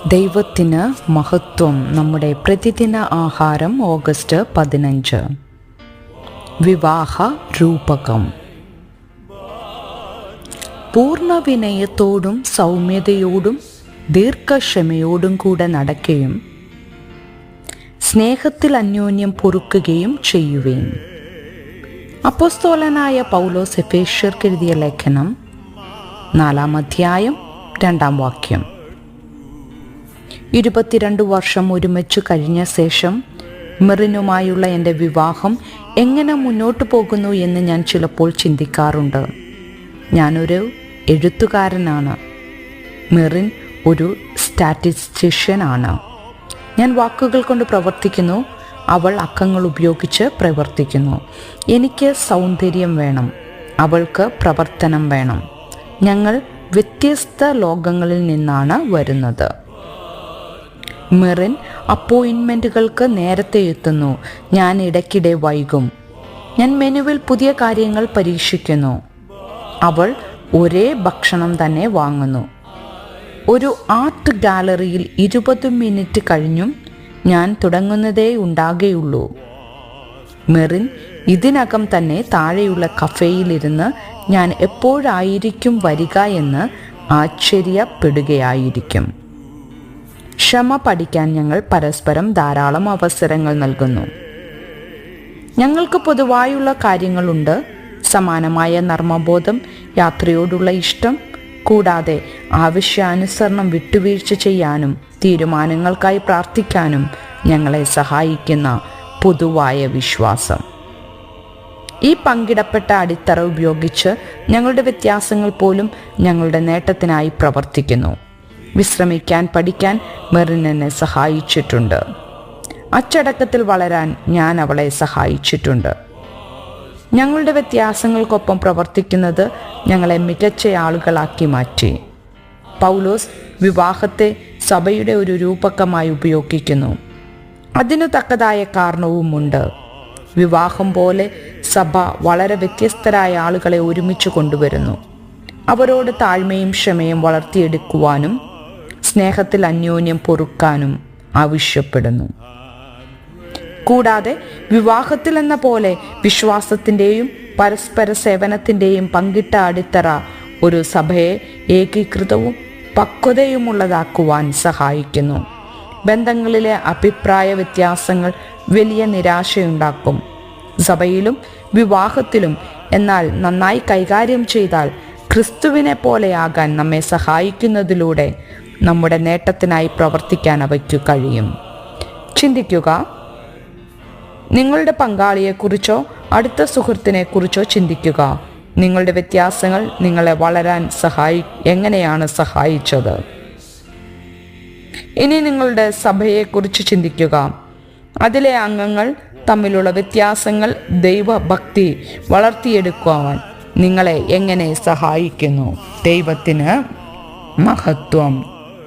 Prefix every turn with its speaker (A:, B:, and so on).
A: ദൈവത്തിന് മഹത്വം. നമ്മുടെ പ്രതിദിന ആഹാരം ഓഗസ്റ്റ് 15. വിവാഹ രൂപകം. പൂർണ്ണ വിനയത്തോടും സൗമ്യതയോടും ദീർഘക്ഷമയോടും കൂടെ നടക്കുകയും സ്നേഹത്തിൽ അന്യോന്യം പൊറുക്കുകയും ചെയ്യുവേൻ. അപ്പോസ്തലനായ പൗലോസ് എഫേസ്യർക്ക് എഴുതിയ ലേഖനം 4-ാം അധ്യായം 2-ാം വാക്യം. 22 വർഷം ഒരുമിച്ച് കഴിഞ്ഞ ശേഷം മെറിനുമായുള്ള എൻ്റെ വിവാഹം എങ്ങനെ മുന്നോട്ട് പോകുന്നു എന്ന് ഞാൻ ചിലപ്പോൾ ചിന്തിക്കാറുണ്ട്. ഞാനൊരു എഴുത്തുകാരനാണ്. മെറിൻ ഒരു സ്റ്റാറ്റിസ്റ്റീഷ്യനാണ്. ഞാൻ വാക്കുകൾ കൊണ്ട് പ്രവർത്തിക്കുന്നു, അവൾ അക്കങ്ങൾ ഉപയോഗിച്ച് പ്രവർത്തിക്കുന്നു. എനിക്ക് സൗന്ദര്യം വേണം, അവൾക്ക് പ്രവർത്തനം വേണം. ഞങ്ങൾ വ്യത്യസ്ത ലോകങ്ങളിൽ നിന്നാണ് വരുന്നത്. മെറിൻ അപ്പോയിൻമെൻറ്റുകൾക്ക് നേരത്തെ എത്തുന്നു, ഞാൻ ഇടയ്ക്കിടെ വൈകും. ഞാൻ മെനുവിൽ പുതിയ കാര്യങ്ങൾ പരീക്ഷിക്കുന്നു. അവൾ ഒരേ ഭക്ഷണം തന്നെ വാങ്ങുന്നു. ഒരു ആർട്ട് ഗാലറിയിൽ 20 മിനിറ്റ് കഴിഞ്ഞും ഞാൻ തുടങ്ങുന്നതേ ഉണ്ടാകുകയുള്ളൂ. മെറിൻ ഇതിനകം തന്നെ താഴെയുള്ള കഫേയിലിരുന്ന് ഞാൻ എപ്പോഴായിരിക്കും വരിക എന്ന് ആശ്ചര്യപ്പെടുകയായിരിക്കും. ക്ഷമ പഠിക്കാൻ ഞങ്ങൾ പരസ്പരം ധാരാളം അവസരങ്ങൾ നൽകുന്നു. ഞങ്ങൾക്ക് പൊതുവായുള്ള കാര്യങ്ങളുണ്ട്: സമാനമായ നർമ്മബോധം, യാത്രയോടുള്ള ഇഷ്ടം, കൂടാതെ ആവശ്യാനുസരണം വിട്ടുവീഴ്ച ചെയ്യാനും തീരുമാനങ്ങൾക്കായി പ്രാർത്ഥിക്കാനും ഞങ്ങളെ സഹായിക്കുന്ന പൊതുവായ വിശ്വാസം. ഈ പങ്കിടപ്പെട്ട അടിത്തറ ഉപയോഗിച്ച് ഞങ്ങളുടെ വ്യത്യാസങ്ങൾ പോലും ഞങ്ങളുടെ നേട്ടത്തിനായി പ്രവർത്തിക്കുന്നു. വിശ്രമിക്കാൻ പഠിക്കാൻ മെറിൻ എന്നെ സഹായിച്ചിട്ടുണ്ട്. അച്ചടക്കത്തിൽ വളരാൻ ഞാൻ അവളെ സഹായിച്ചിട്ടുണ്ട്. ഞങ്ങളുടെ വ്യത്യാസങ്ങൾക്കൊപ്പം പ്രവർത്തിക്കുന്നത് ഞങ്ങളെ മികച്ച ആളുകളാക്കി മാറ്റി. പൗലോസ് വിവാഹത്തെ സഭയുടെ ഒരു രൂപകമായി ഉപയോഗിക്കുന്നു. അതിനു തക്കതായ കാരണവുമുണ്ട്. വിവാഹം പോലെ സഭ വളരെ വ്യത്യസ്തരായ ആളുകളെ ഒരുമിച്ച് കൊണ്ടുവരുന്നു. അവരോട് താഴ്മയും ക്ഷമയും വളർത്തിയെടുക്കുവാനും സ്നേഹത്തിൽ അന്യോന്യം പൊറുക്കാനും ആവശ്യപ്പെടുന്നു. കൂടാതെ വിവാഹത്തിൽ എന്ന പോലെ വിശ്വാസത്തിൻ്റെയും പരസ്പര സേവനത്തിൻ്റെയും പങ്കിട്ട അടിത്തറ ഒരു സഭയെ ഏകീകൃതവും പക്വതയുമുള്ളതാക്കുവാൻ സഹായിക്കുന്നു. ബന്ധങ്ങളിലെ അഭിപ്രായ വ്യത്യാസങ്ങൾ വലിയ നിരാശയുണ്ടാക്കും. സഭയിലും വിവാഹത്തിലും എന്നാൽ നന്നായി കൈകാര്യം ചെയ്താൽ ക്രിസ്തുവിനെ പോലെയാകാൻ നമ്മെ സഹായിക്കുന്നതിലൂടെ നമ്മുടെ നേട്ടത്തിനായി പ്രവർത്തിക്കാൻ അവയ്ക്കു കഴിയും. ചിന്തിക്കുക. നിങ്ങളുടെ പങ്കാളിയെക്കുറിച്ചോ അടുത്ത സുഹൃത്തിനെക്കുറിച്ചോ ചിന്തിക്കുക. നിങ്ങളുടെ വ്യത്യാസങ്ങൾ നിങ്ങളെ വളരാൻ എങ്ങനെയാണ് സഹായിച്ചത്? ഇനി നിങ്ങളുടെ സഭയെക്കുറിച്ച് ചിന്തിക്കുക. അതിലെ അംഗങ്ങൾ തമ്മിലുള്ള വ്യത്യാസങ്ങൾ ദൈവഭക്തി വളർത്തിയെടുക്കുവാൻ നിങ്ങളെ എങ്ങനെ സഹായിക്കുന്നു? ദൈവത്തിന് മഹത്വം.